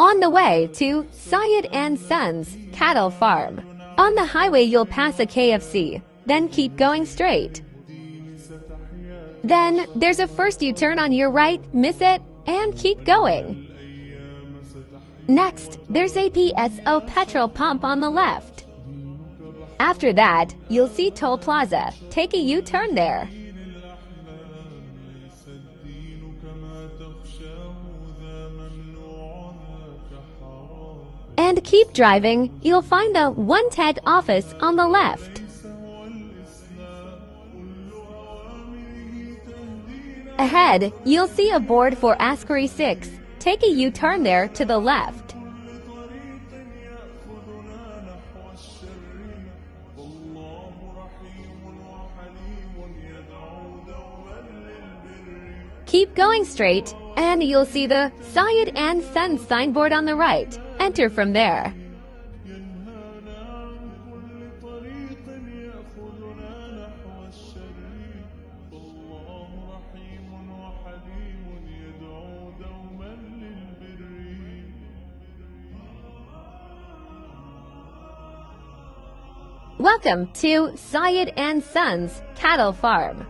On the way to Syed and Sons Cattle Farm. On the highway you'll pass a KFC, then keep going straight. Then there's a first U-turn on your right, miss it, and keep going. Next, there's a PSO petrol pump on the left. After that, you'll see Toll Plaza. Take a U-turn there. And keep driving, you'll find the One-Tag office on the left. Ahead, you'll see a board for Askari 6. Take a U-turn there to the left. Keep going straight, and you'll see the Syed and Sons signboard on the right. Enter from there. Welcome to Syed and Sons Cattle Farm.